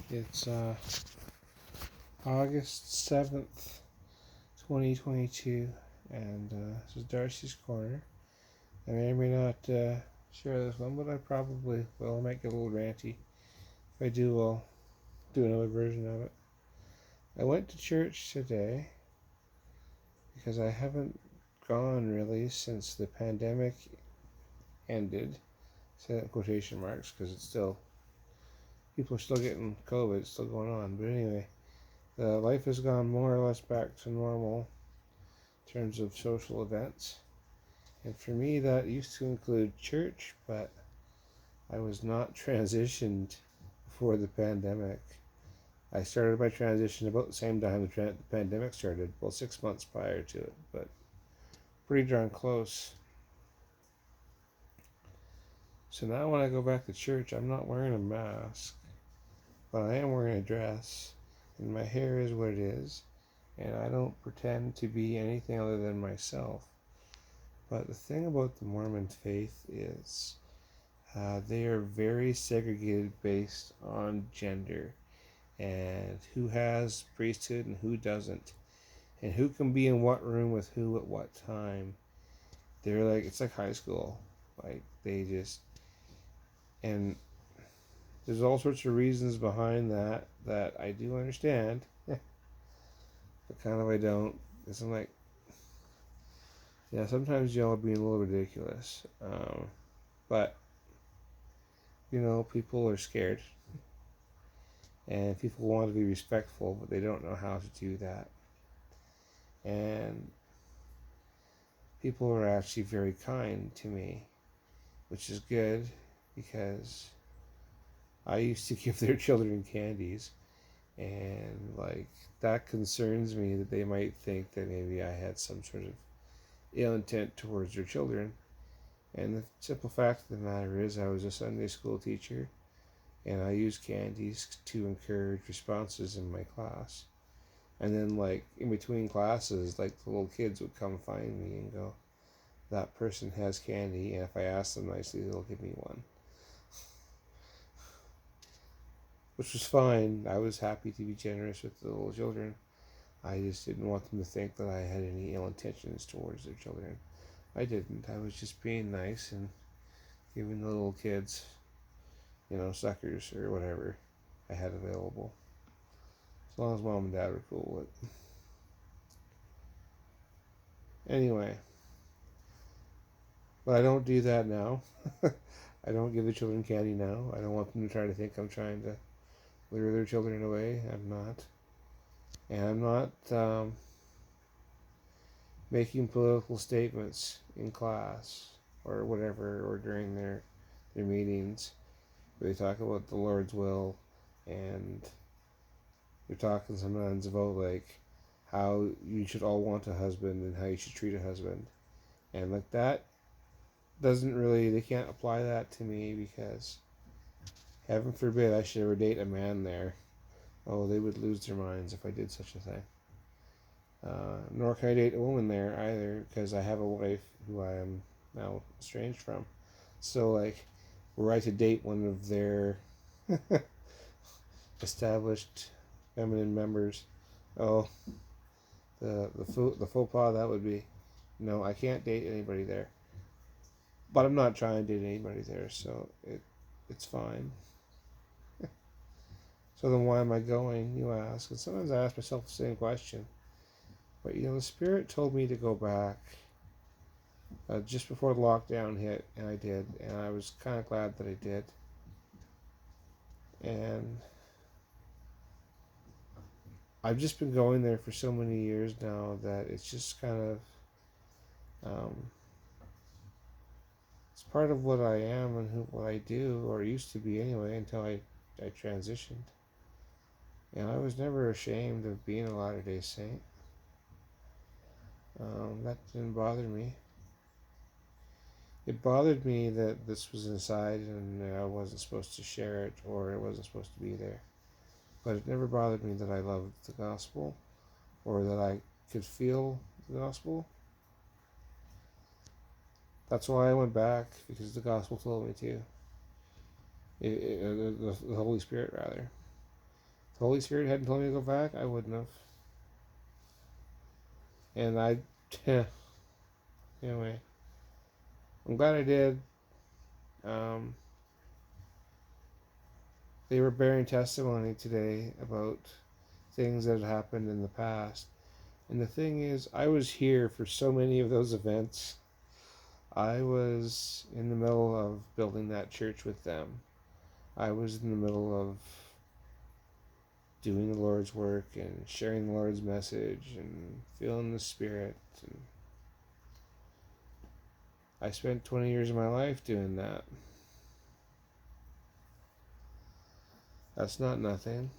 It's August 7th, 2022, and this is Darci's Corner. I may or may not share this one, but I probably will. I might get a little ranty. If I do, I'll do another version of it. I went to church today because I haven't gone really since the pandemic ended. Say that in quotation marks because it's still, people are still getting COVID, it's still going on. But anyway, life has gone more or less back to normal in terms of social events. And for me, that used to include church, but I was not transitioned before the pandemic. I started my transition about the same time the pandemic started, well, 6 months prior to it, but pretty darn close. So now when I go back to church, I'm not wearing a mask, but I am wearing a dress, and my hair is what it is, and I don't pretend to be anything other than myself. But the thing about the Mormon faith is they are very segregated based on gender and who has priesthood and who doesn't, and who can be in what room with who at what time. They're like, it's like high school. Like, they just, and there's all sorts of reasons behind that I do understand, but kind of I don't. Because I'm like, yeah, sometimes y'all are being a little ridiculous. But, people are scared. And people want to be respectful, but they don't know how to do that. And people are actually very kind to me, which is good because I used to give their children candies, and like that concerns me that they might think that maybe I had some sort of ill intent towards their children. And the simple fact of the matter is, I was a Sunday school teacher, and I used candies to encourage responses in my class. And then, like, in between classes, like, the little kids would come find me and go, that person has candy, and if I ask them nicely, they'll give me one. Which was fine. I was happy to be generous with the little children. I just didn't want them to think that I had any ill intentions towards their children. I didn't. I was just being nice and giving the little kids, suckers or whatever I had available. As long as mom and dad were cool with it. Anyway, but I don't do that now. I don't give the children candy now. I don't want them to try to think I'm trying to lure their children away. I'm not. And I'm not making political statements in class or whatever, or during their meetings where they talk about the Lord's will, and they're talking sometimes about like how you should all want a husband and how you should treat a husband. And like that doesn't really, they can't apply that to me because heaven forbid I should ever date a man there. Oh, they would lose their minds if I did such a thing. Nor can I date a woman there either because I have a wife who I am now estranged from. So, like, were I to date one of their established feminine members, oh, the faux pas that would be. No, I can't date anybody there. But I'm not trying to date anybody there, so it's fine. So then why am I going, you ask? And sometimes I ask myself the same question. But, the Spirit told me to go back just before the lockdown hit, and I did. And I was kind of glad that I did. And I've just been going there for so many years now that it's just kind of, it's part of what I am and what I do, or used to be anyway, until I transitioned. And I was never ashamed of being a Latter-day Saint. That didn't bother me. It bothered me that this was inside and I wasn't supposed to share it, or it wasn't supposed to be there. But it never bothered me that I loved the gospel or that I could feel the gospel. That's why I went back, because the gospel told me to. The Holy Spirit, rather. the Holy Spirit hadn't told me to go back, I wouldn't have. And anyway, I'm glad I did. Um, they were bearing testimony today about things that had happened in the past. And the thing is, I was here for so many of those events. I was in the middle of building that church with them. I was in the middle of doing the Lord's work and sharing the Lord's message and feeling the Spirit. And I spent 20 years of my life doing that. That's not nothing.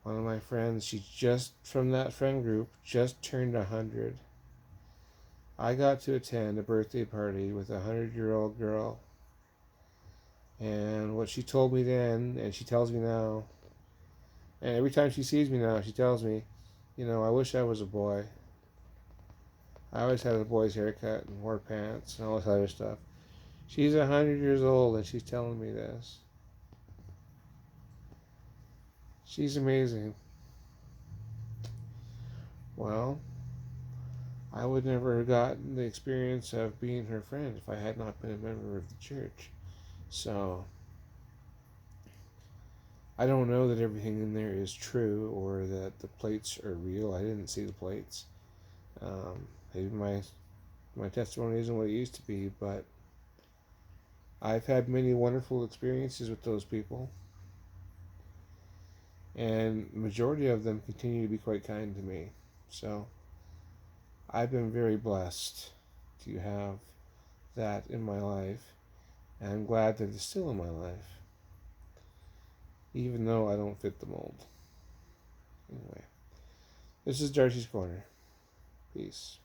One of my friends, she just, from that friend group, just turned 100. I got to attend a birthday party with a 100-year-old girl. And what she told me then, and she tells me now, and every time she sees me now, she tells me, I wish I was a boy. I always had a boy's haircut and wore pants and all this other stuff. She's 100 years old and she's telling me this. She's amazing. Well, I would never have gotten the experience of being her friend if I had not been a member of the church. So, I don't know that everything in there is true or that the plates are real. I didn't see the plates. Maybe my testimony isn't what it used to be, but I've had many wonderful experiences with those people. And the majority of them continue to be quite kind to me. So I've been very blessed to have that in my life, and I'm glad that it's still in my life, even though I don't fit the mold. Anyway, this is Darci's Corner. Peace.